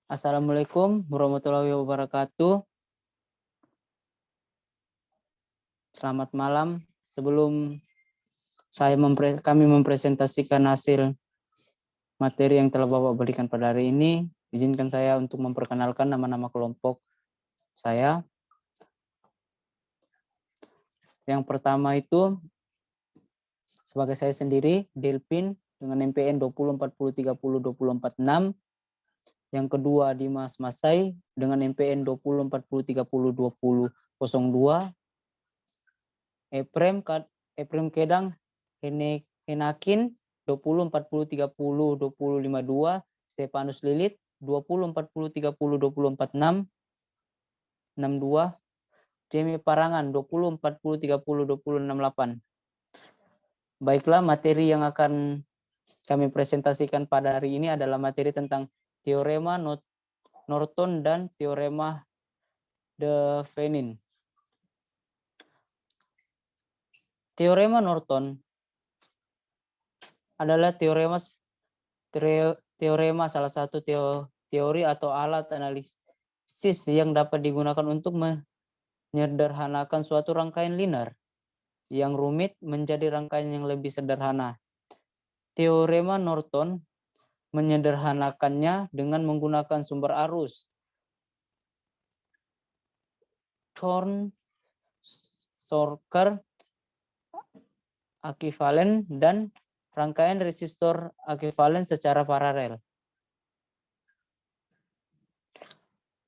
Assalamualaikum warahmatullahi wabarakatuh. Selamat malam. Sebelum kami mempresentasikan hasil materi yang telah Bapak berikan pada hari ini, izinkan saya untuk memperkenalkan nama-nama kelompok saya. Yang pertama itu sebagai saya sendiri, Delpin dengan MPN 2040302046. Yang kedua Dimas Masai dengan MPN 2040302002. Eprem Kedang Henakin 2040302052. Stefanus Lilit 2040302046. 62. Jamie Parangan 2040302068. Baiklah, materi yang akan kami presentasikan pada hari ini adalah materi tentang teorema Norton dan teorema de Venin. Teorema Norton adalah teorema salah satu teori atau alat analisis yang dapat digunakan untuk menyederhanakan suatu rangkaian linear yang rumit menjadi rangkaian yang lebih sederhana. Teorema Norton menyederhanakannya dengan menggunakan sumber arus, Thorne, Sorker, ekivalen, dan rangkaian resistor ekivalen secara paralel.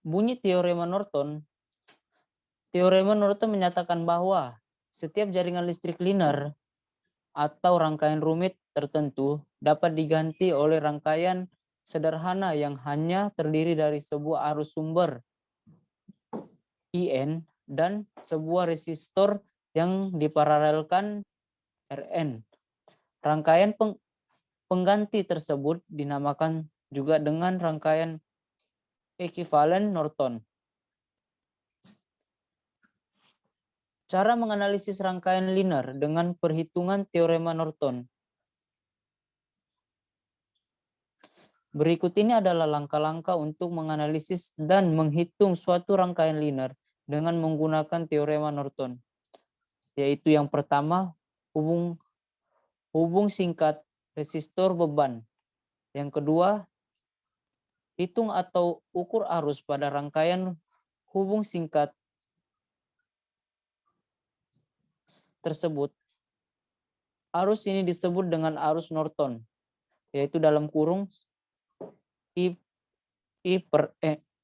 Bunyi teorema Norton. Teorema Norton menyatakan bahwa setiap jaringan listrik linear atau rangkaian rumit tertentu dapat diganti oleh rangkaian sederhana yang hanya terdiri dari sebuah arus sumber IN dan sebuah resistor yang diparalelkan Rn. Rangkaian pengganti tersebut dinamakan juga dengan rangkaian ekivalen Norton. Cara menganalisis rangkaian linear dengan perhitungan teorema Norton. Berikut ini adalah langkah-langkah untuk menganalisis dan menghitung suatu rangkaian linear dengan menggunakan teorema Norton. Yaitu yang pertama, hubung singkat resistor beban. Yang kedua, hitung atau ukur arus pada rangkaian hubung singkat tersebut. Arus ini disebut dengan arus Norton, yaitu dalam kurung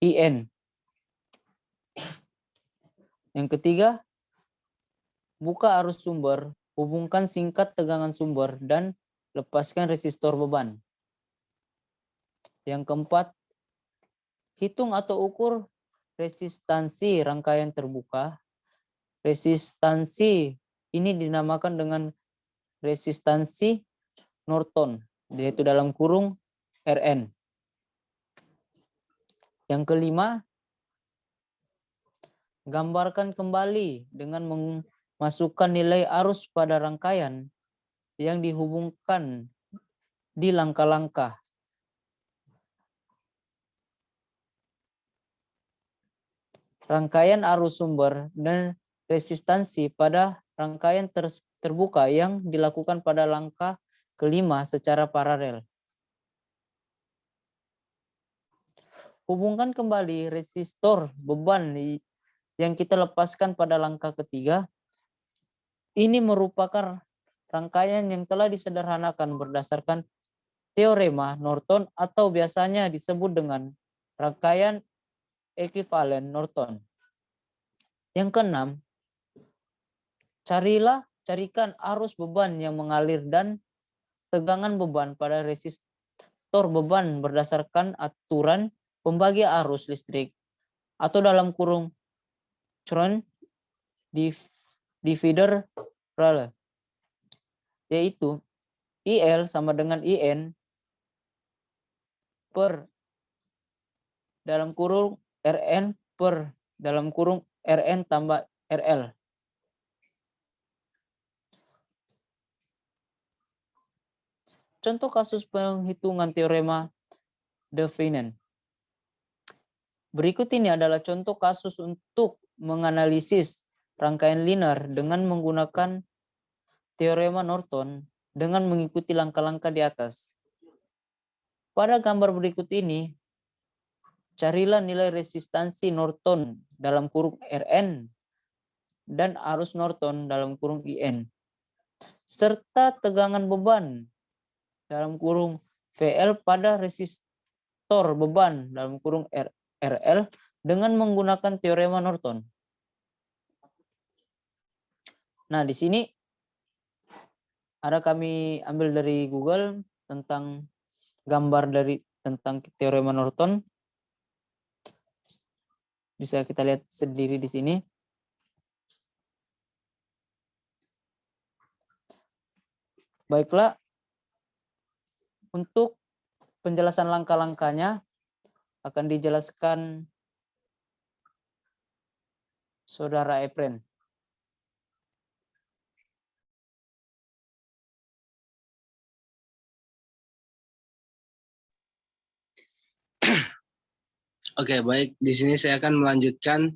IN. Yang ketiga, buka arus sumber, hubungkan singkat tegangan sumber, dan lepaskan resistor beban. Yang keempat, hitung atau ukur resistansi rangkaian terbuka. Resistansi ini dinamakan dengan resistansi Norton, yaitu dalam kurung Rn. Yang kelima, gambarkan kembali dengan memasukkan nilai arus pada rangkaian yang dihubungkan di langkah-langkah. Rangkaian arus sumber dan resistansi pada rangkaian terbuka yang dilakukan pada langkah kelima secara paralel. Hubungkan kembali resistor beban yang kita lepaskan pada langkah ketiga. Ini merupakan rangkaian yang telah disederhanakan berdasarkan teorema Norton atau biasanya disebut dengan rangkaian ekivalen Norton. Yang keenam, carikan arus beban yang mengalir dan tegangan beban pada resistor beban berdasarkan aturan pembagi arus listrik atau dalam kurung Courant divider rule, yaitu IL sama dengan IN per dalam kurung RN per dalam kurung RN tambah RL. Contoh kasus penghitungan teorema de Venin. Berikut ini adalah contoh kasus untuk menganalisis rangkaian linear dengan menggunakan teorema Norton dengan mengikuti langkah-langkah di atas. Pada gambar berikut ini, carilah nilai resistansi Norton dalam kurung Rn dan arus Norton dalam kurung IN, serta tegangan beban dalam kurung VL pada resistor beban dalam kurung RL dengan menggunakan teorema Norton. Nah, di sini ada kami ambil dari Google tentang gambar tentang teorema Norton. Bisa kita lihat sendiri di sini. Baiklah, untuk penjelasan langkah-langkahnya akan dijelaskan Saudara Efren. Oke, baik. Di sini saya akan melanjutkan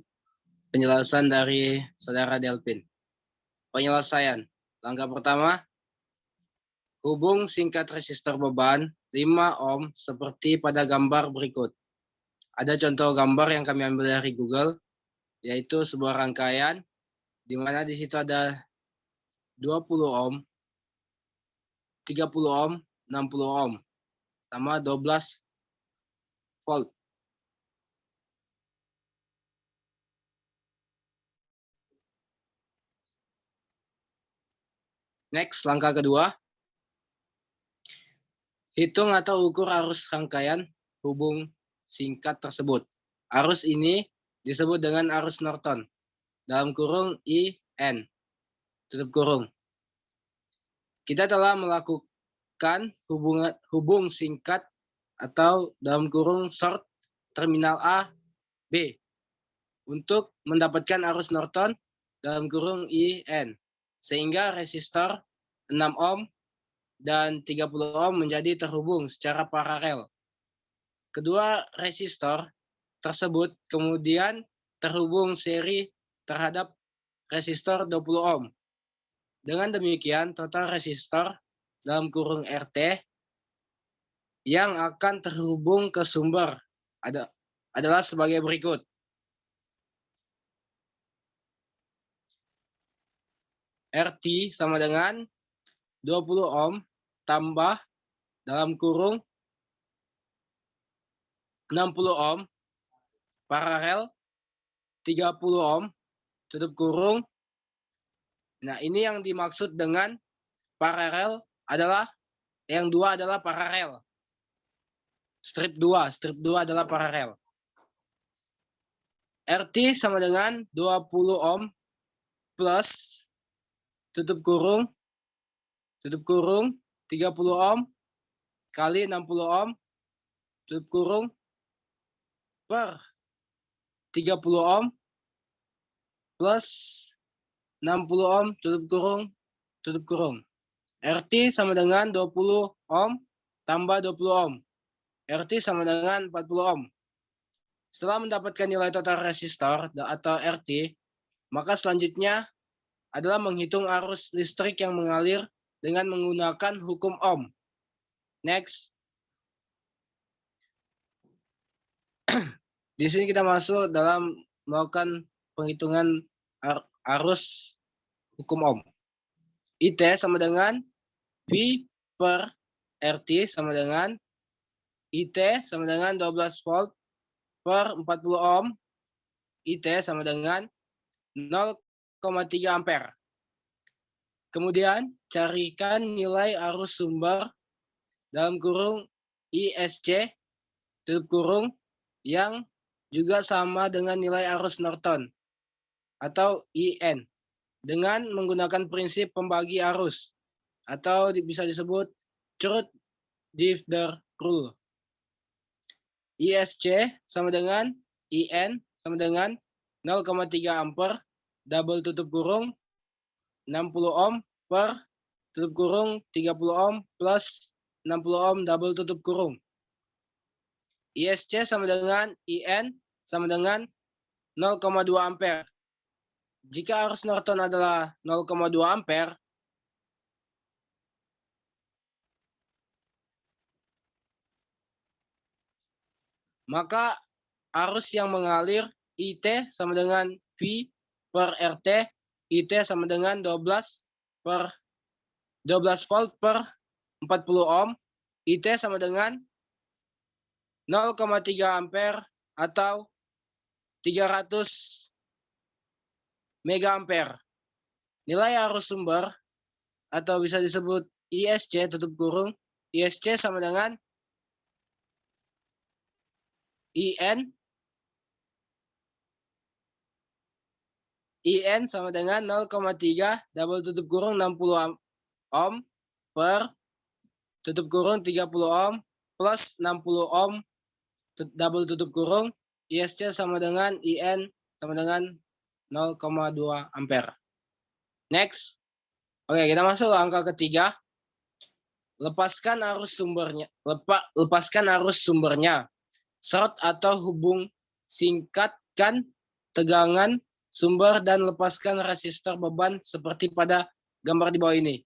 penjelasan dari Saudara Delpin. Penyelesaian. Langkah pertama, hubung singkat resistor beban 5 ohm seperti pada gambar berikut. Ada contoh gambar yang kami ambil dari Google, yaitu sebuah rangkaian di mana di situ ada 20 ohm, 30 ohm, 60 ohm, sama 12 volt. Next, langkah kedua. Hitung atau ukur arus rangkaian hubung singkat tersebut. Arus ini disebut dengan arus Norton, dalam kurung IN, tutup kurung. Kita telah melakukan hubung singkat atau dalam kurung short terminal A, B untuk mendapatkan arus Norton dalam kurung IN, sehingga resistor 6 ohm dan 30 ohm menjadi terhubung secara paralel. Kedua resistor tersebut kemudian terhubung seri terhadap resistor 20 ohm. Dengan demikian, total resistor dalam kurung RT yang akan terhubung ke sumber adalah sebagai berikut. RT sama dengan 20 ohm tambah dalam kurung 60 ohm paralel 30 ohm tutup kurung. Nah, ini yang dimaksud dengan paralel adalah yang dua adalah paralel. Strip 2 adalah paralel. RT sama dengan 20 ohm plus tutup kurung 30 ohm kali 60 ohm tutup kurung per 30 ohm plus 60 ohm tutup kurung. RT sama dengan 20 ohm tambah 20 ohm. RT sama dengan 40 ohm. Setelah mendapatkan nilai total resistor atau RT, maka selanjutnya adalah menghitung arus listrik yang mengalir dengan menggunakan hukum Ohm. Next. Di sini kita masuk dalam melakukan penghitungan arus hukum Ohm. IT sama dengan V per RT sama dengan IT sama dengan 12 volt per 40 ohm. IT sama dengan 0,3 ampere. Kemudian carikan nilai arus sumber dalam kurung ISC tutup kurung yang juga sama dengan nilai arus Norton atau IN dengan menggunakan prinsip pembagi arus atau bisa disebut truth divider rule. ISC sama dengan IN sama dengan 0,3 ampere double tutup kurung 60 ohm per tutup kurung 30 ohm plus 60 ohm double tutup kurung. ISC sama dengan IN sama dengan 0,2 ampere. Jika arus Norton adalah 0,2 ampere, maka arus yang mengalir IT sama dengan V per RT, IT sama dengan 12 volt per 40 ohm, IT sama dengan 0,3 ampere atau 300 mega ampere. Nilai arus sumber atau bisa disebut ISC tutup kurung, ISC sama dengan IN sama dengan 0,3 double tutup kurung 60 ohm per tutup kurung 30 ohm plus 60 ohm double tutup kurung, ISC sama dengan IN sama dengan 0,2 ampere. Next. Oke, kita masuk angka ketiga. Lepaskan arus sumbernya. Short atau hubung singkatkan tegangan sumber dan lepaskan resistor beban seperti pada gambar di bawah ini.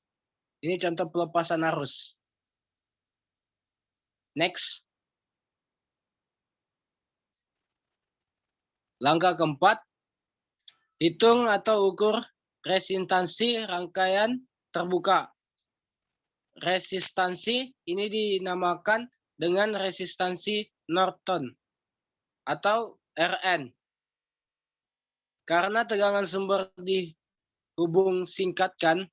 Ini contoh pelepasan arus. Next. Langkah keempat, hitung atau ukur resistansi rangkaian terbuka. Resistansi ini dinamakan dengan resistansi Norton atau RN. Karena tegangan sumber dihubung singkatkan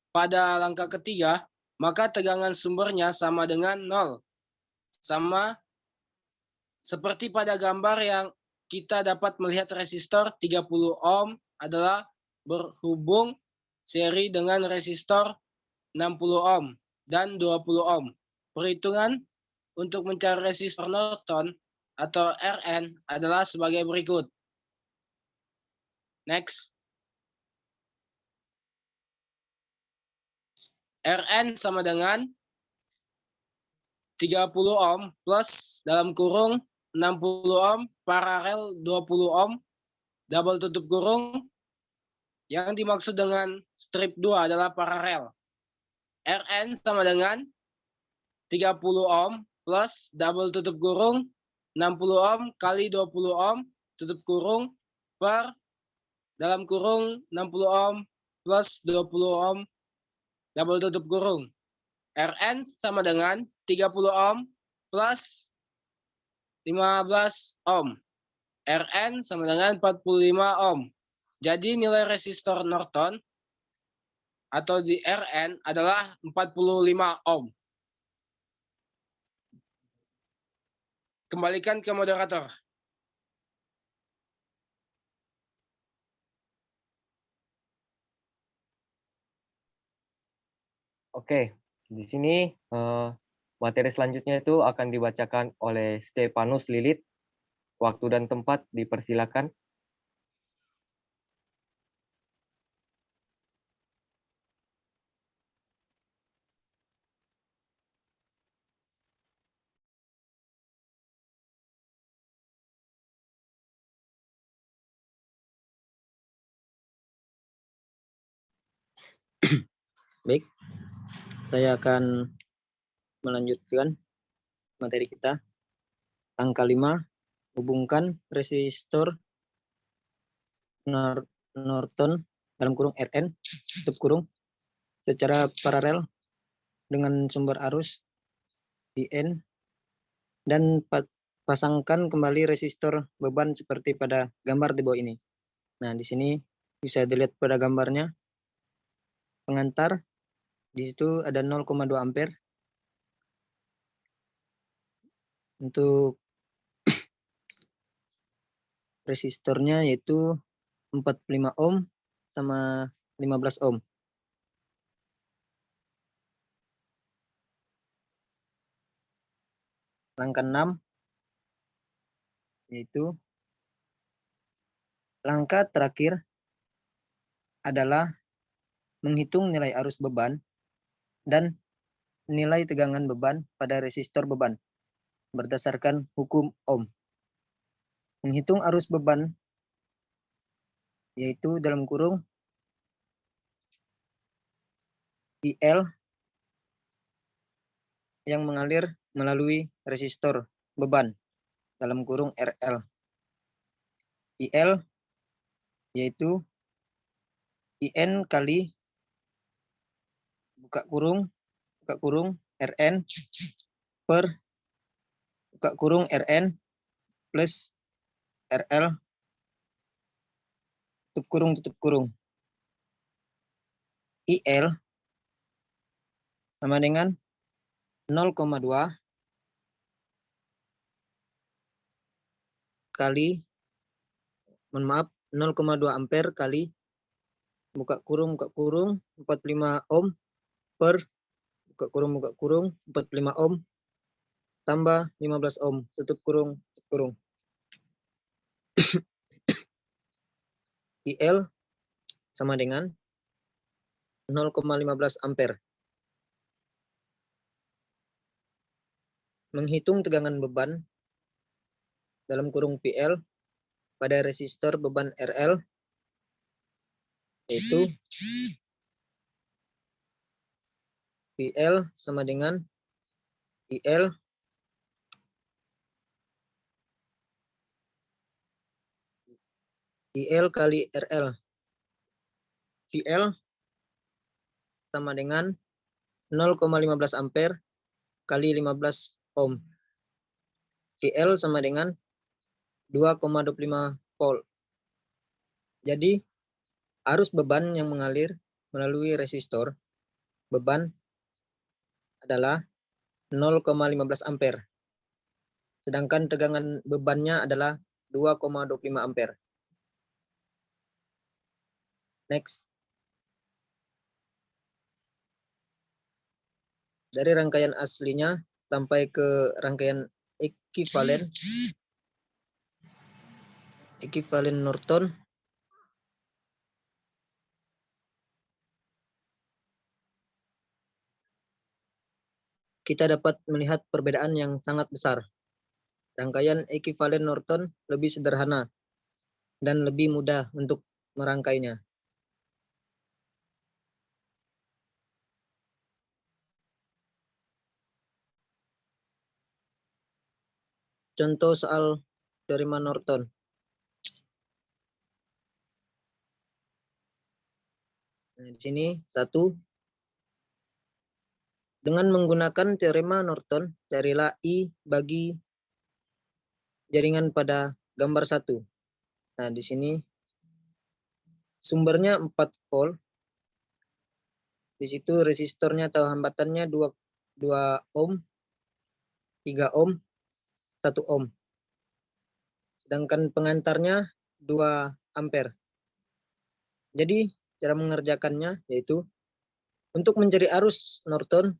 pada langkah ketiga, maka tegangan sumbernya sama dengan 0. Sama seperti pada gambar yang kita dapat melihat resistor 30 ohm adalah berhubung seri dengan resistor 60 ohm dan 20 ohm. Perhitungan untuk mencari resistor Norton atau RN adalah sebagai berikut. Next. RN sama dengan 30 ohm plus dalam kurung 60 ohm paralel 20 ohm double tutup kurung. Yang dimaksud dengan strip 2 adalah paralel. RN sama dengan 30 ohm plus double tutup kurung 60 ohm kali 20 ohm tutup kurung per dalam kurung 60 ohm plus 20 ohm double tutup kurung. RN sama dengan 30 ohm plus 15 ohm. RN sama dengan 45 ohm. Jadi nilai resistor Norton atau di RN adalah 45 ohm. Kembalikan ke moderator. Oke, di sini materi selanjutnya itu akan dibacakan oleh Stefanus Lilit. Waktu dan tempat dipersilakan. Baik, saya akan melanjutkan materi kita. Angka 5, hubungkan resistor Norton dalam kurung RN tutup kurung secara paralel dengan sumber arus IN dan pasangkan kembali resistor beban seperti pada gambar di bawah ini. Nah, di sini bisa dilihat pada gambarnya pengantar. Di situ ada 0,2 ampere. Untuk resistornya yaitu 45 ohm sama 15 ohm. Langkah 6 yaitu langkah terakhir adalah menghitung nilai arus beban dan nilai tegangan beban pada resistor beban berdasarkan hukum Ohm. Menghitung arus beban, yaitu dalam kurung IL yang mengalir melalui resistor beban dalam kurung RL. IL yaitu IN kali buka kurung RN per buka kurung RN plus RL tutup kurung. IL sama dengan 0,2 kali 0,2 ampere kali buka kurung 45 ohm per buka kurung 45 ohm tambah 15 ohm tutup kurung. IL sama dengan 0,15 ampere. Menghitung tegangan beban dalam kurung PL pada resistor beban RL, yaitu PL sama dengan IL kali RL. PL sama dengan 0,15 ampere kali 15 ohm. PL sama dengan 2,25 volt. Jadi arus beban yang mengalir melalui resistor beban adalah 0,15 ampere. Sedangkan tegangan bebannya adalah 2,25 ampere. Next. Dari rangkaian aslinya sampai ke rangkaian ekivalen Norton, kita dapat melihat perbedaan yang sangat besar. Rangkaian ekivalen Norton lebih sederhana dan lebih mudah untuk merangkainya. Contoh soal teorema Norton. Nah, di sini 1. Dengan menggunakan teorema Norton, carilah I bagi jaringan pada gambar 1. Nah, di sini sumbernya 4 volt. Di situ resistornya atau hambatannya 2 ohm, 3 ohm, 1 ohm. Sedangkan pengantarnya 2 ampere. Jadi cara mengerjakannya yaitu untuk mencari arus Norton,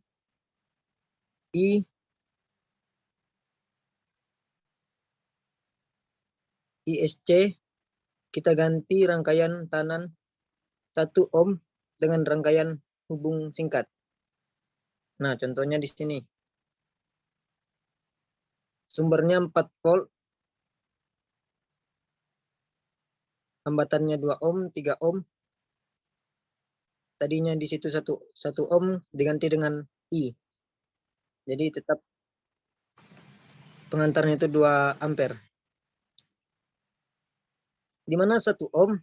ISC kita ganti rangkaian tahanan 1 ohm dengan rangkaian hubung singkat. Nah, contohnya di sini. Sumbernya 4 volt. Hambatannya 2 ohm, 3 ohm. Tadinya di situ 1 ohm diganti dengan I. Jadi tetap pengantarnya itu 2 ampere. Di mana 1 ohm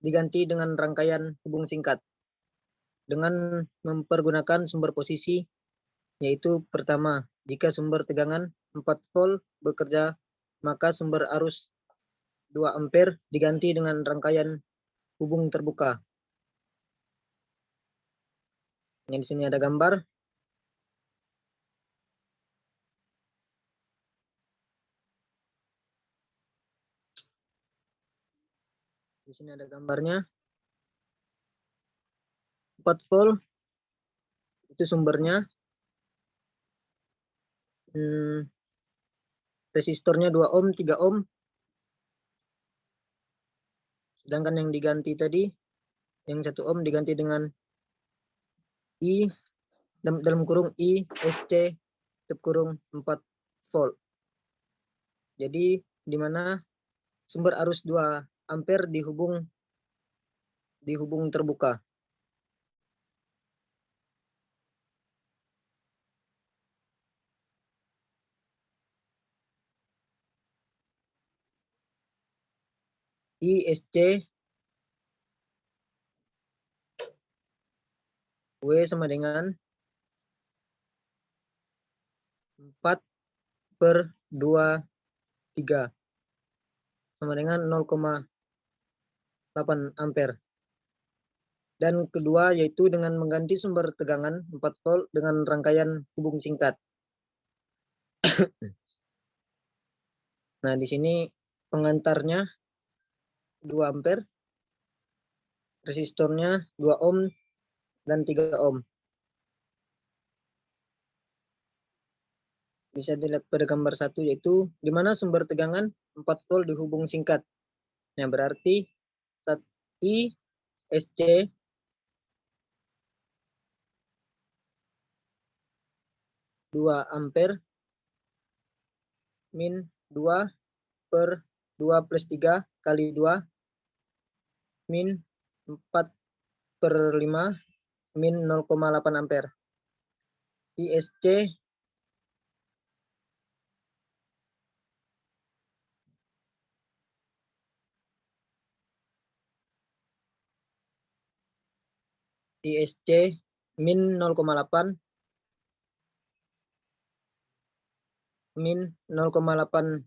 diganti dengan rangkaian hubung singkat dengan mempergunakan sumber posisi, yaitu pertama, jika sumber tegangan 4 volt bekerja, maka sumber arus 2 ampere diganti dengan rangkaian hubung terbuka. Yang di sini ada gambar. Di sini ada gambarnya. 4 volt itu sumbernya. Resistornya 2 ohm, 3 ohm. Sedangkan yang diganti tadi, yang 1 ohm diganti dengan I, dalam kurung I, SC, tutup kurung 4 volt. Jadi di mana sumber arus 2 ampere dihubung terbuka. ISC W sama dengan 4/23 sama dengan 0,8 ampere. Dan kedua yaitu dengan mengganti sumber tegangan 4 volt dengan rangkaian hubung singkat. Nah, di sini pengantarnya 2 ampere, resistornya 2 ohm dan 3 ohm. Bisa dilihat pada gambar 1 yaitu di mana sumber tegangan 4 volt dihubung singkat. Nah, berarti ISC dua ampere min 2/2+3 kali 2 min 4/5 min 0,8 ampere. ISC min 0,8 min 0,8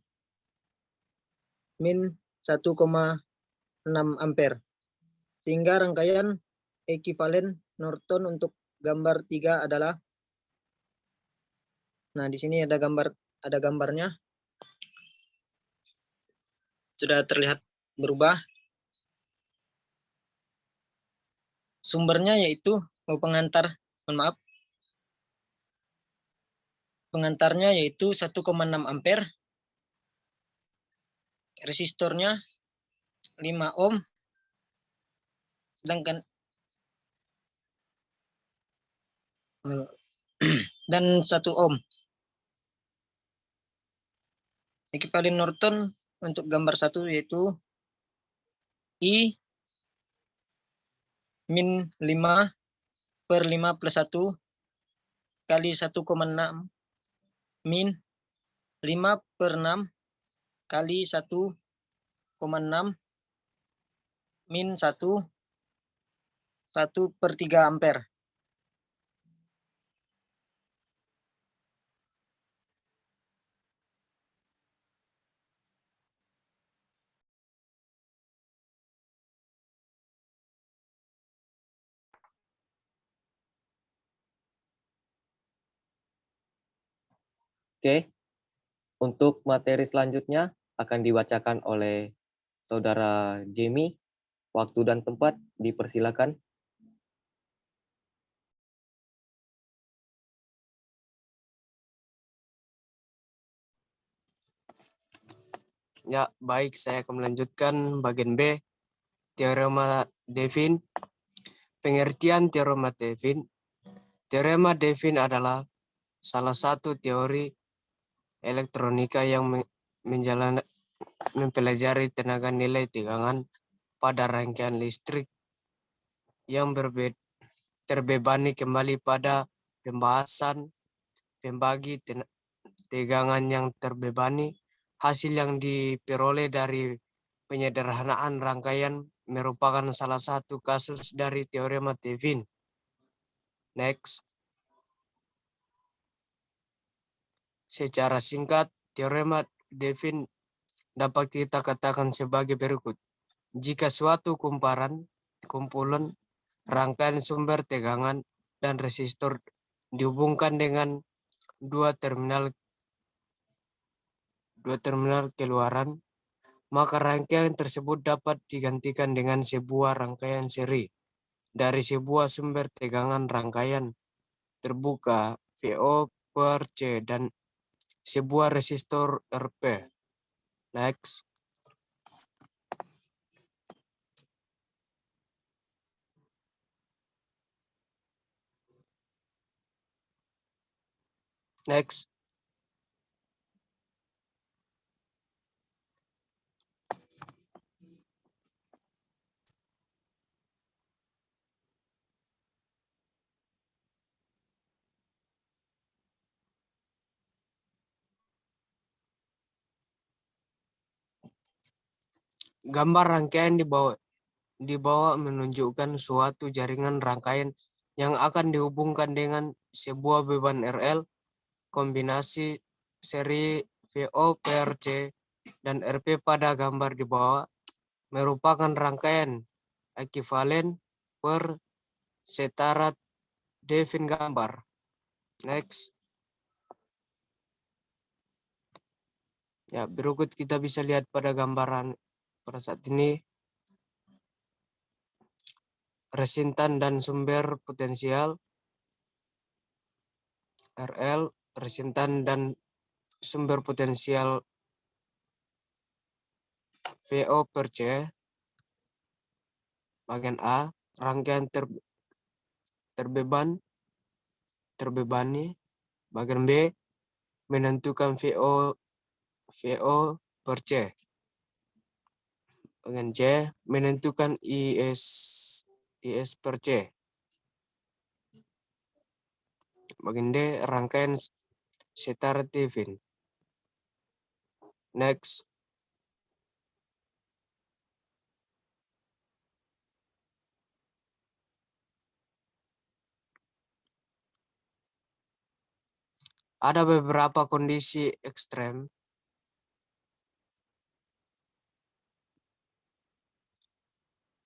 min 1,6 ampere. Sehingga rangkaian ekuivalen Norton untuk gambar 3 adalah, nah di sini ada gambarnya. Sudah terlihat berubah. Sumbernya yaitu pengantarnya yaitu 1,6 ampere. Resistornya 5 ohm. Sedangkan dan 1 ohm. Ekuivalen Norton untuk gambar 1 yaitu I min 5/5+1 kali 1,6 min 5/6 kali 1,6 min 1/3 ampere. Oke, untuk materi selanjutnya akan dibacakan oleh Saudara Jamie. Waktu dan tempat dipersilakan. Ya, baik. Saya akan melanjutkan bagian B, Teorema Devin. Pengertian Teorema Devin. Teorema Devin adalah salah satu teori elektronika yang mempelajari tenaga nilai tegangan pada rangkaian listrik yang terbebani kembali pada pembahasan pembagi tegangan yang terbebani. Hasil yang diperoleh dari penyederhanaan rangkaian merupakan salah satu kasus dari teorema Devin. Next. Secara singkat, teorema Devin dapat kita katakan sebagai berikut. Jika suatu kumpulan rangkaian sumber tegangan dan resistor dihubungkan dengan dua terminal keluaran, maka rangkaian tersebut dapat digantikan dengan sebuah rangkaian seri dari sebuah sumber tegangan rangkaian terbuka VO/C dan sebuah resistor RP. Next. Next. Gambar rangkaian di bawah menunjukkan suatu jaringan rangkaian yang akan dihubungkan dengan sebuah beban RL. Kombinasi seri VO per C dan RP pada gambar di bawah merupakan rangkaian ekivalen per setara Devin gambar. Next. Ya, berikut kita bisa lihat pada gambaran pada saat ini resintan dan sumber potensial RL, resintan dan sumber potensial VO per C. Bagian A, rangkaian terbebani. Bagian B, menentukan VO per C. Bagian C, menentukan IS per C. Bagian D, rangkaian setara Devin. Next. Ada beberapa kondisi ekstrem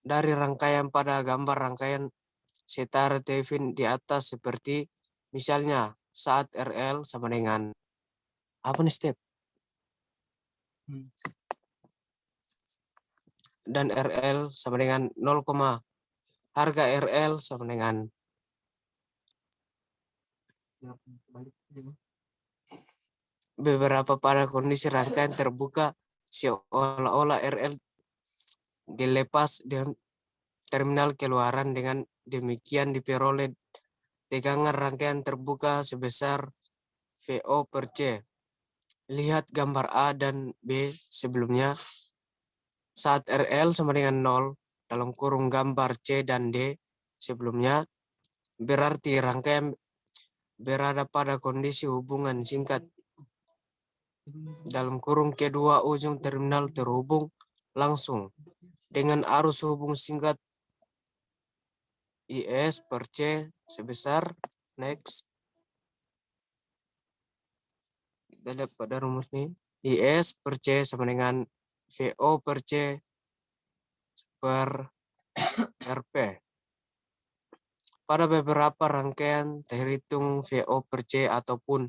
dari rangkaian pada gambar rangkaian setara Devin di atas, seperti misalnya saat RL sama dengan apa nih step? Dan RL sama dengan 0, harga RL sama dengan beberapa pada kondisi rangkaian terbuka seolah-olah RL dilepas dengan terminal keluaran. Dengan demikian diperoleh tegangan rangkaian terbuka sebesar VO per C. Lihat gambar A dan B sebelumnya. Saat RL sama dengan 0 dalam kurung gambar C dan D sebelumnya, berarti rangkaian berada pada kondisi hubungan singkat dalam kurung kedua ujung terminal terhubung langsung dengan arus hubung singkat IS per C sebesar. Next. Kita lihat pada rumus ini. IS per C sama dengan VO per C per RP. Pada beberapa rangkaian terhitung VO per C ataupun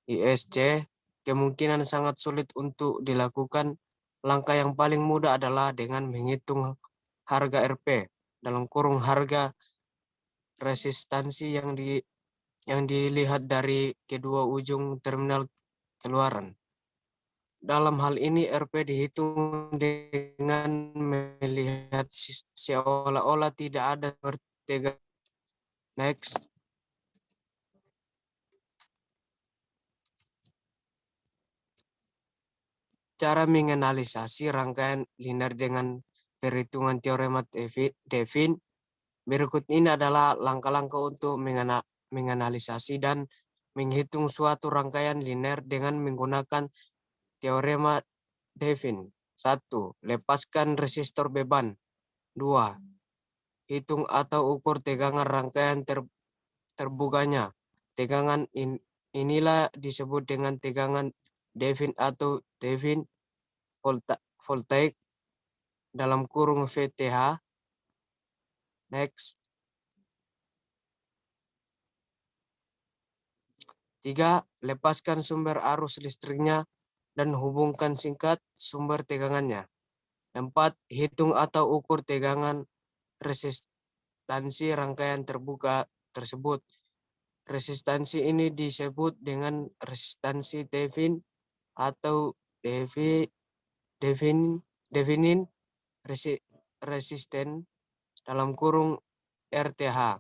ISC kemungkinan sangat sulit untuk dilakukan. Langkah yang paling mudah adalah dengan menghitung harga RP dalam kurung harga resistansi yang dilihat dari kedua ujung terminal keluaran. Dalam hal ini RP dihitung dengan melihat seolah-olah tidak ada tegangan. Next. Cara menganalisasi rangkaian linear dengan perhitungan teorema Devin. Berikut ini adalah langkah-langkah untuk menganalisasi dan menghitung suatu rangkaian linear dengan menggunakan teorema Devin. 1. Lepaskan resistor beban. 2. Hitung atau ukur tegangan rangkaian terbukanya. Tegangan inilah disebut dengan tegangan Devin atau Devin voltaik dalam kurung VTH. Next. 3. Lepaskan sumber arus listriknya dan hubungkan singkat sumber tegangannya. 4. Hitung atau ukur tegangan resistansi rangkaian terbuka tersebut. Resistansi ini disebut dengan resistansi Devin atau Devinin resisten dalam kurung RTH.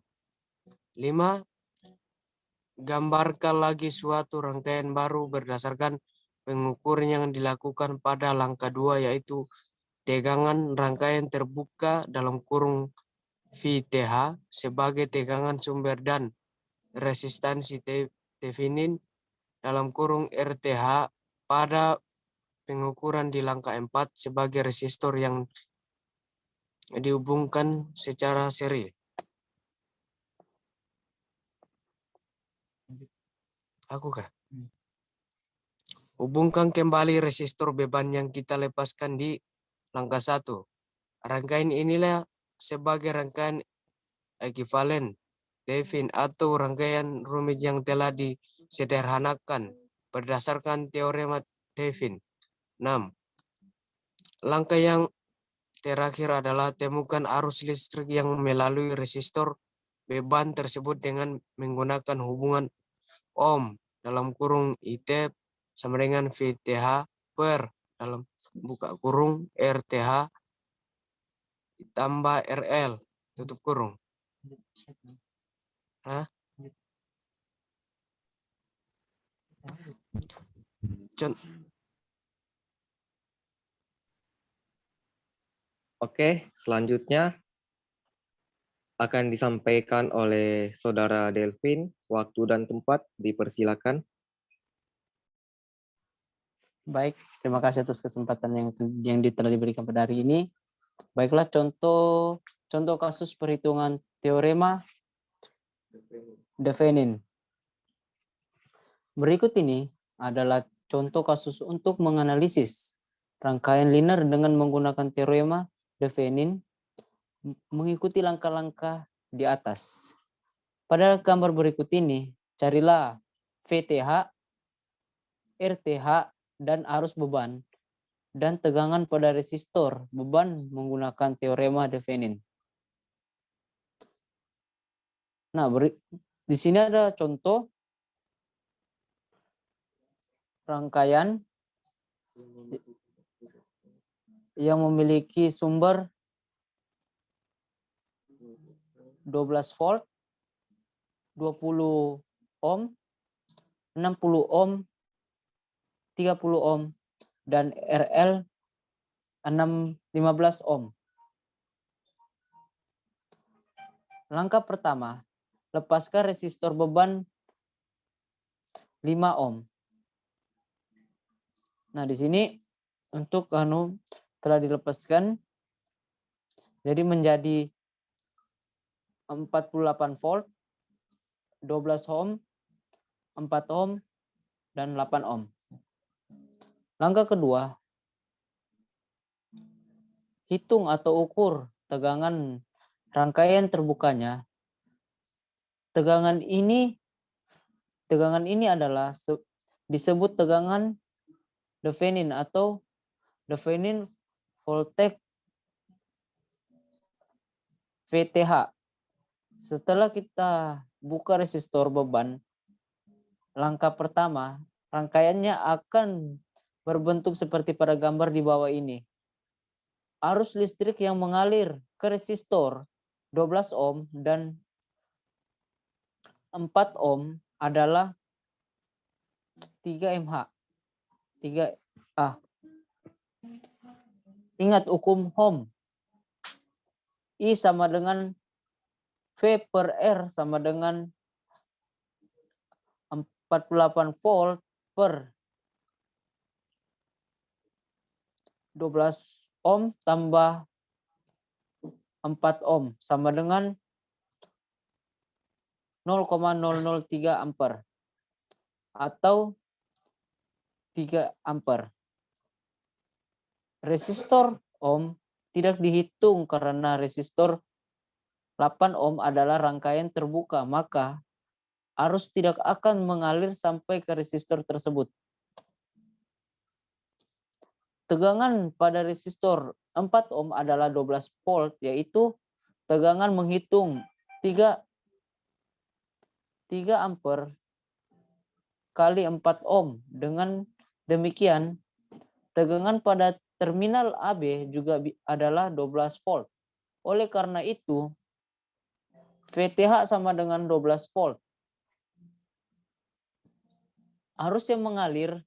5. Gambarkan lagi suatu rangkaian baru berdasarkan pengukuran yang dilakukan pada langkah 2, yaitu tegangan rangkaian terbuka dalam kurung VTH sebagai tegangan sumber dan resistansi Devinin dalam kurung RTH pada pengukuran di langkah 4 sebagai resistor yang dihubungkan secara seri. Aku kah? Hubungkan kembali resistor beban yang kita lepaskan di langkah 1. Rangkaian inilah sebagai rangkaian ekivalen Devin atau rangkaian rumit yang telah disederhanakan berdasarkan teorema Devin. 6. Langkah yang terakhir adalah temukan arus listrik yang melalui resistor beban tersebut dengan menggunakan hubungan ohm dalam kurung IT sama dengan VTH per dalam buka kurung RTH ditambah RL tutup kurung. Oke, selanjutnya akan disampaikan oleh Saudara Delvin. Waktu dan tempat dipersilakan. Baik, terima kasih atas kesempatan yang telah diberikan pada hari ini. Baiklah, contoh kasus perhitungan teorema Thevenin. Berikut ini adalah contoh kasus untuk menganalisis rangkaian linear dengan menggunakan teorema Thevenin mengikuti langkah-langkah di atas. Pada gambar berikut ini, carilah VTH, RTH, dan arus beban dan tegangan pada resistor beban menggunakan teorema Thevenin. Nah, di sini ada contoh rangkaian yang memiliki sumber 12 volt, 20 ohm, 60 ohm, 30 ohm, dan RL 15 ohm. Langkah pertama, lepaskan resistor beban 5 ohm. Nah, di sini untuk telah dilepaskan, jadi menjadi 48 volt, 12 ohm, 4 ohm, dan 8 ohm. Langkah kedua, hitung atau ukur tegangan rangkaian terbukanya. Tegangan ini adalah disebut tegangan Thevenin atau Thevenin voltage VTH. Setelah kita buka resistor beban, langkah pertama, rangkaiannya akan berbentuk seperti pada gambar di bawah ini. Arus listrik yang mengalir ke resistor 12 ohm dan 4 ohm adalah 3 mH. 3A. Ingat hukum Ohm. I sama dengan V per R sama dengan 48 volt per 12 ohm tambah 4 ohm sama dengan 0,003 ampere atau 3 ampere. Resistor ohm tidak dihitung karena resistor 8 ohm adalah rangkaian terbuka, maka arus tidak akan mengalir sampai ke resistor tersebut. Tegangan pada resistor 4 ohm adalah 12 volt, yaitu tegangan menghitung 3 ampere kali 4 ohm. Dengan demikian, tegangan pada terminal AB juga adalah 12 volt. Oleh karena itu, VTH sama dengan 12 volt. Arus yang mengalir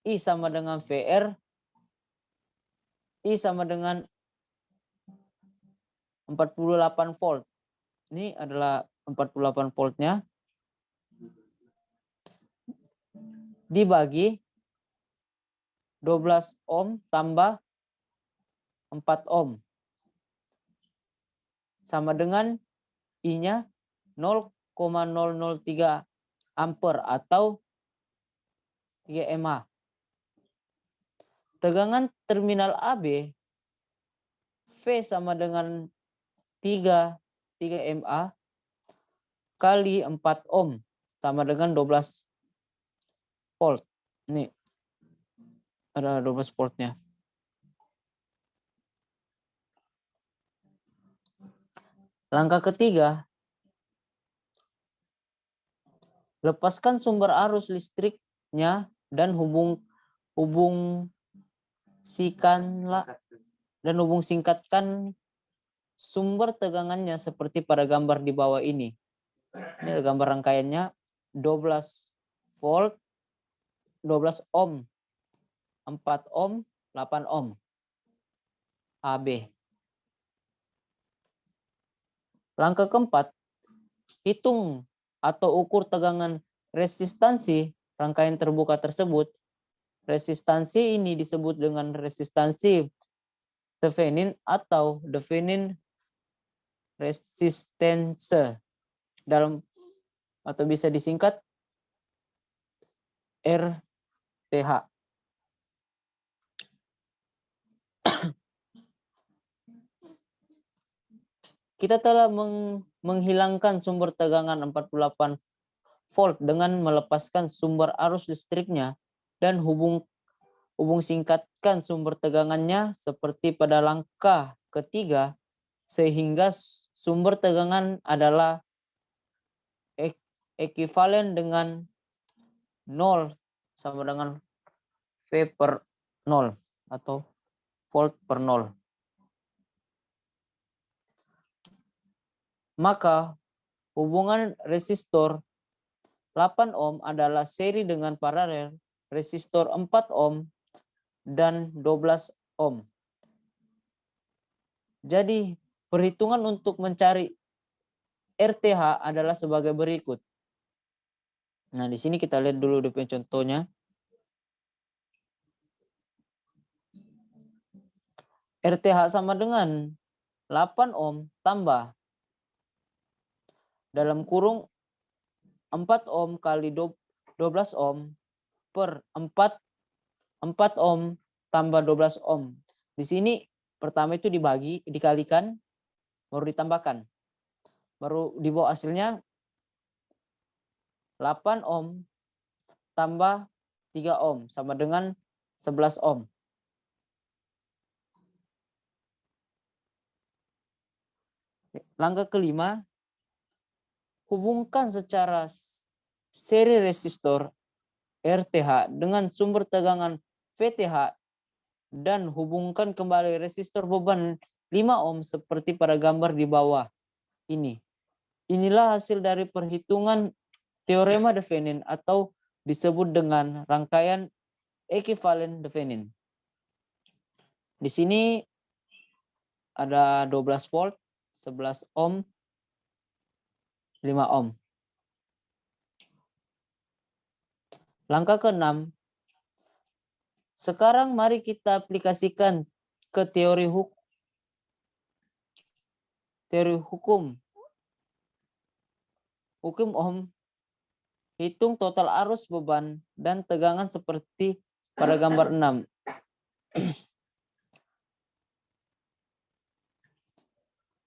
I sama dengan VR, I sama dengan 48 volt. Ini adalah 48 voltnya. Dibagi 12 ohm tambah 4 ohm. Sama dengan I-nya 0,003 ampere atau 3 mA. Tegangan terminal AB V sama dengan 3 mA kali 4 ohm sama dengan 12 volt. Ini ada 12 voltnya. Langkah ketiga, lepaskan sumber arus listriknya dan singkatkan sumber tegangannya seperti pada gambar di bawah ini. Ini ada gambar rangkaiannya 12 volt, 12 ohm, 4 ohm, 8 ohm. AB. Langkah keempat, hitung atau ukur tegangan resistansi rangkaian terbuka tersebut. Resistansi ini disebut dengan resistansi Thevenin atau Thevenin resistance dalam atau bisa disingkat RTH. Kita telah menghilangkan sumber tegangan 48 volt dengan melepaskan sumber arus listriknya dan singkatkan sumber tegangannya seperti pada langkah ketiga sehingga sumber tegangan adalah ekuivalen dengan 0 sama dengan V per 0 atau volt per 0. Maka hubungan resistor 8 ohm adalah seri dengan paralel resistor 4 ohm dan 12 ohm. Jadi perhitungan untuk mencari RTH adalah sebagai berikut. Nah, di sini kita lihat dulu di contohnya. RTH sama dengan 8 ohm tambah dalam kurung 4 ohm kali 12 ohm per 4 ohm tambah 12 ohm. Di sini pertama itu dikalikan, baru ditambahkan. Baru dibawa hasilnya 8 ohm tambah 3 ohm sama dengan 11 ohm. Langkah kelima, hubungkan secara seri resistor RTH dengan sumber tegangan VTH dan hubungkan kembali resistor beban 5 ohm seperti pada gambar di bawah ini. Inilah hasil dari perhitungan teorema Thevenin atau disebut dengan rangkaian ekuivalen Thevenin. Di sini ada 12 volt, 11 ohm, 5 ohm. Langkah ke-6. Sekarang mari kita aplikasikan ke teori hukum. Hukum Ohm. Hitung total arus beban dan tegangan seperti pada gambar 6.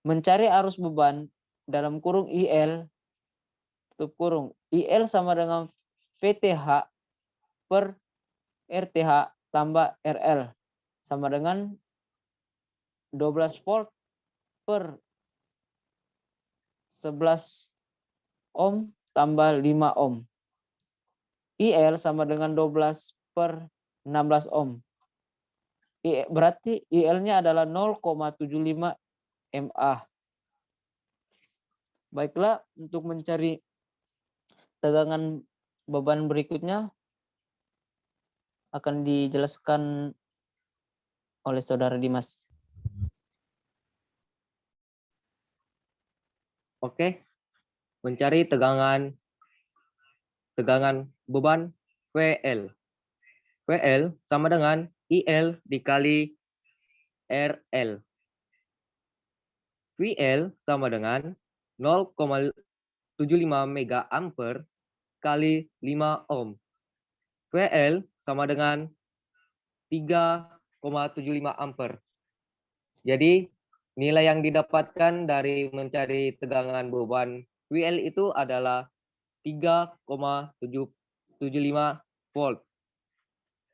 Mencari arus beban dalam kurung IL, tutup kurung. IL sama dengan VTH per RTH tambah RL sama dengan 12 volt per 11 ohm tambah 5 ohm. IL sama dengan 12 per 16 ohm. Berarti IL-nya adalah 0,75 mA. Baiklah, untuk mencari tegangan beban berikutnya akan dijelaskan oleh Saudara Dimas. Oke, mencari tegangan beban VL. VL sama dengan IL dikali RL. VL sama dengan 0,75 mega ampere kali 5 ohm. VL sama dengan 3,75 ampere. Jadi nilai yang didapatkan dari mencari tegangan beban VL itu adalah 3,75 volt.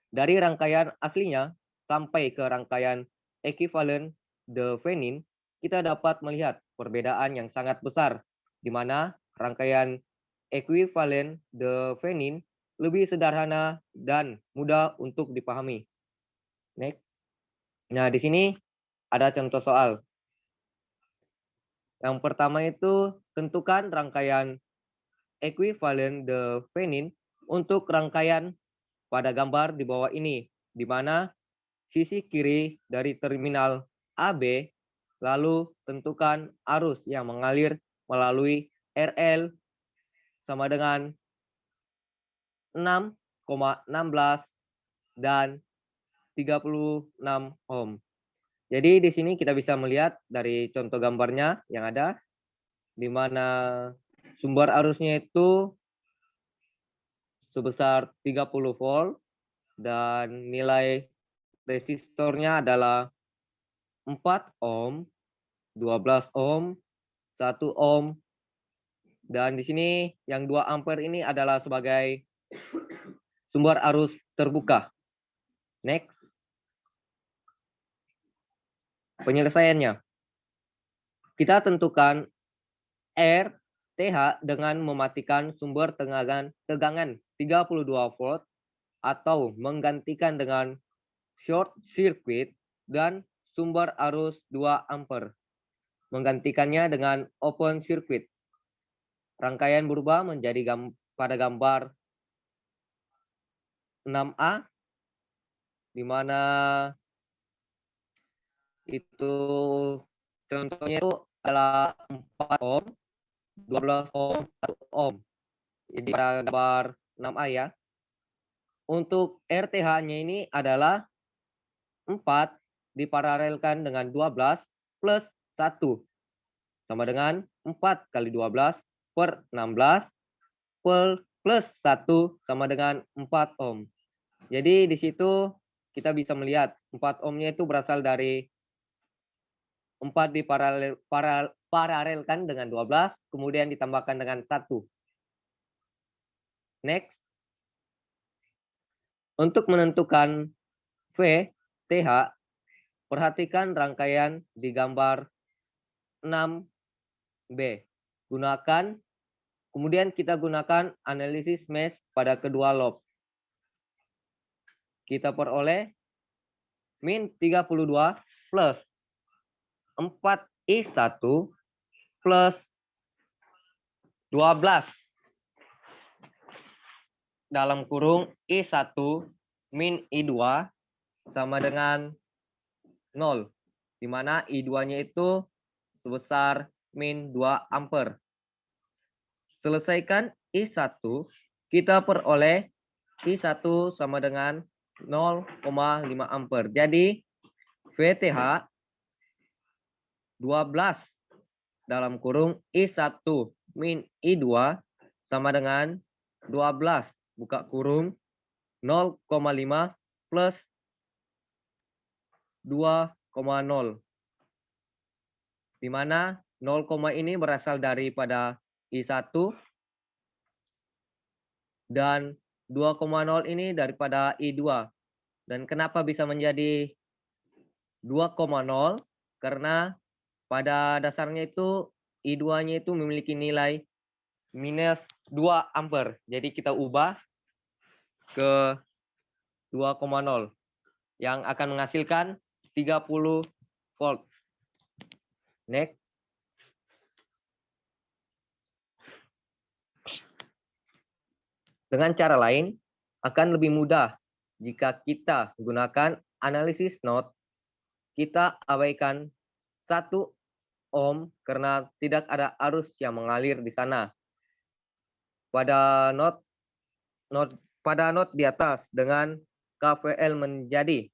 Dari rangkaian aslinya sampai ke rangkaian ekuivalen de Venin, kita dapat melihat perbedaan yang sangat besar, di mana rangkaian ekuivalen de Venin lebih sederhana dan mudah untuk dipahami. Next. Nah, di sini ada contoh soal. Yang pertama itu tentukan rangkaian ekuivalen de Venin untuk rangkaian pada gambar di bawah ini, di mana sisi kiri dari terminal AB, lalu tentukan arus yang mengalir melalui RL sama dengan 6,16 dan 36 ohm. Jadi di sini kita bisa melihat dari contoh gambarnya yang ada, di mana sumber arusnya itu sebesar 30 volt dan nilai resistornya adalah 4 ohm, 12 ohm, 1 ohm, dan di sini yang 2 ampere ini adalah sebagai sumber arus terbuka. Next. Penyelesaiannya. Kita tentukan RTH dengan mematikan sumber tegangan 32 volt atau menggantikan dengan short circuit dan sumber arus 2 ampere. Menggantikannya dengan open circuit. Rangkaian berubah menjadi pada gambar 6A, di mana itu contohnya itu adalah 4 ohm, 12 ohm, 1 ohm. Jadi pada gambar 6A ya. Untuk RTH-nya ini adalah 4 diparalelkan dengan 12 plus 1. Sama dengan 4 kali 12 per 16 plus 1 sama dengan 4 ohm. Jadi di situ kita bisa melihat 4 ohmnya itu berasal dari 4 diparalelkan dengan 12, kemudian ditambahkan dengan 1. Next. Untuk menentukan VTH, perhatikan rangkaian di gambar 6B. Kemudian kita gunakan analisis mesh pada kedua lob. Kita peroleh min 32 plus 4I1 plus 12 dalam kurung I1 min I2 sama dengan 0, di mana I2-nya itu sebesar min 2 ampere. Selesaikan I1, kita peroleh I1 sama dengan 0,5 ampere. Jadi VTH 12 dalam kurung I1 min I2 sama dengan 12 buka kurung 0,5 plus 2,0. Di mana 0, ini berasal daripada I1 dan 2,0 ini daripada I2. Dan kenapa bisa menjadi 2,0? Karena pada dasarnya itu I2-nya itu memiliki nilai minus 2 ampere. Jadi kita ubah ke 2,0 yang akan menghasilkan 30 volt. Next. Dengan cara lain, akan lebih mudah jika kita gunakan analisis node, kita abaikan 1 ohm karena tidak ada arus yang mengalir di sana. Pada node di atas dengan KVL menjadi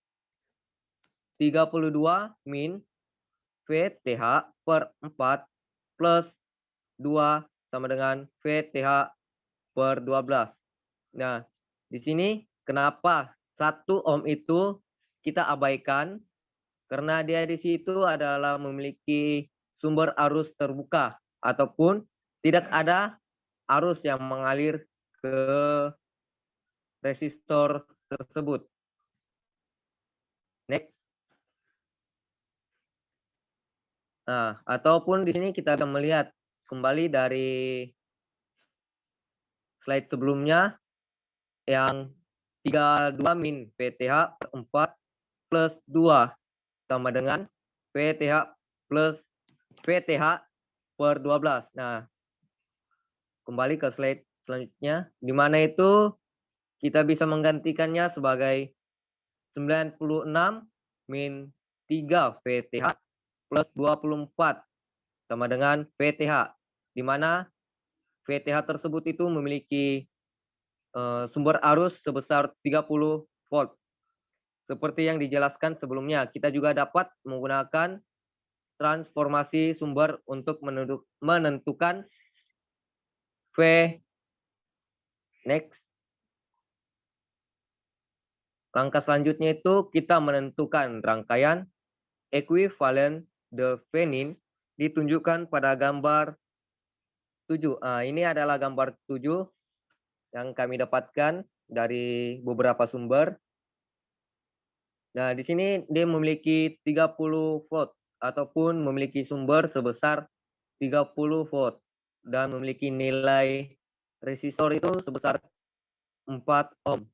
32 min VTH per 4 plus 2 sama dengan VTH per 12. Nah, di sini kenapa 1 ohm itu kita abaikan? Karena dia di situ adalah memiliki sumber arus terbuka ataupun tidak ada arus yang mengalir ke resistor tersebut. Next. Nah, ataupun di sini kita akan melihat kembali dari slide sebelumnya yang 32 min VTH per 4 plus 2 sama dengan VTH plus VTH per 12. Nah, kembali ke slide selanjutnya, di mana itu kita bisa menggantikannya sebagai 96 min 3 VTH plus 24 sama dengan VTH, di mana VTH tersebut itu memiliki sumber arus sebesar 30 volt. Seperti yang dijelaskan sebelumnya, kita juga dapat menggunakan transformasi sumber untuk menentukan V. Next. Langkah selanjutnya itu kita menentukan rangkaian ekuivalen de Venin ditunjukkan pada gambar 7. Ini adalah gambar 7 yang kami dapatkan dari beberapa sumber. Nah, di sini dia memiliki 30 volt ataupun memiliki sumber sebesar 30 volt dan memiliki nilai resistor itu sebesar 4 ohm.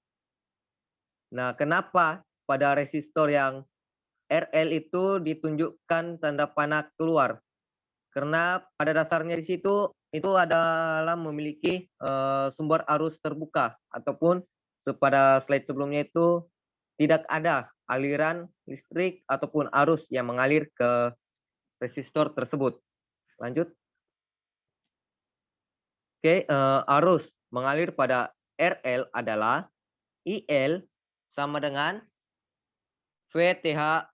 Nah, kenapa pada resistor yang RL itu ditunjukkan tanda panah keluar? Karena pada dasarnya di situ itu adalah memiliki sumber arus terbuka ataupun pada slide sebelumnya itu tidak ada aliran listrik ataupun arus yang mengalir ke resistor tersebut. Lanjut. Oke, arus mengalir pada RL adalah IL sama dengan VTH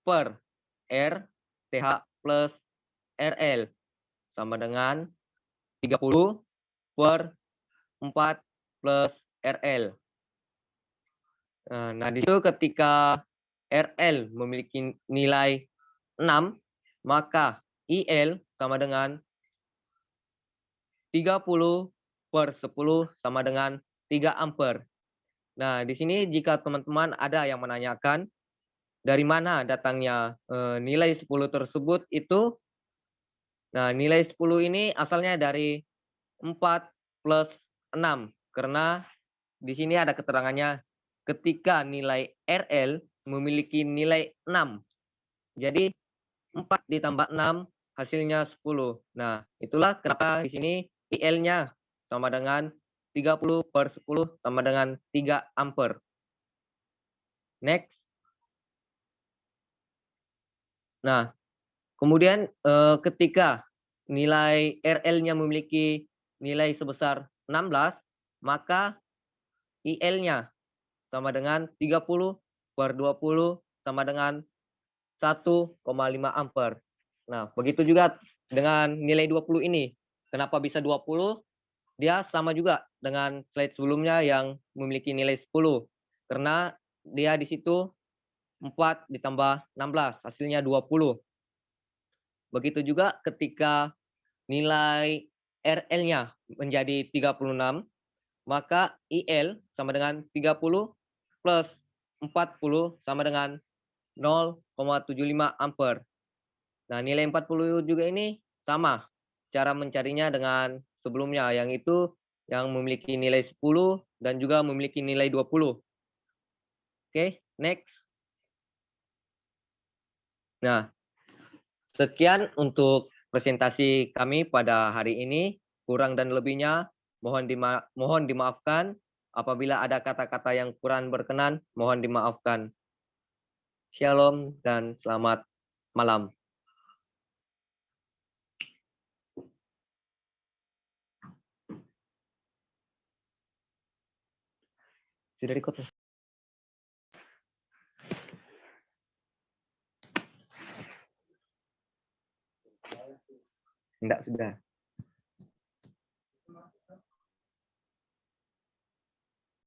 per R TH plus RL sama dengan 30 per 4 plus RL. Nah, di situ ketika RL memiliki nilai 6, maka IL sama dengan 30 per 10 sama dengan 3 ampere. Nah, di sini jika teman-teman ada yang menanyakan dari mana datangnya nilai 10 tersebut itu, nah nilai 10 ini asalnya dari 4 plus 6. Karena di sini ada keterangannya ketika nilai RL memiliki nilai 6. Jadi 4 ditambah 6 hasilnya 10. Nah, itulah kenapa di sini IL-nya sama dengan 30 per 10 sama dengan 3 ampere. Next. Nah, kemudian ketika nilai RL-nya memiliki nilai sebesar 16, maka IL-nya sama dengan 30 per 20 sama dengan 1,5 ampere. Nah, begitu juga dengan nilai 20 ini. Kenapa bisa 20? Dia sama juga dengan slide sebelumnya yang memiliki nilai 10. Karena dia di situ 4 ditambah 16, hasilnya 20. Begitu juga ketika nilai RL-nya menjadi 36, maka IL sama dengan 30 plus 40 sama dengan 0,75 ampere. Nah, nilai 40 juga ini sama. Cara mencarinya dengan sebelumnya, yang itu yang memiliki nilai 10 dan juga memiliki nilai 20. Oke, next. Nah, sekian untuk presentasi kami pada hari ini. Kurang dan lebihnya mohon dimaafkan. Apabila ada kata-kata yang kurang berkenan, mohon dimaafkan. Shalom dan selamat malam. Sudah record. Enggak, sudah.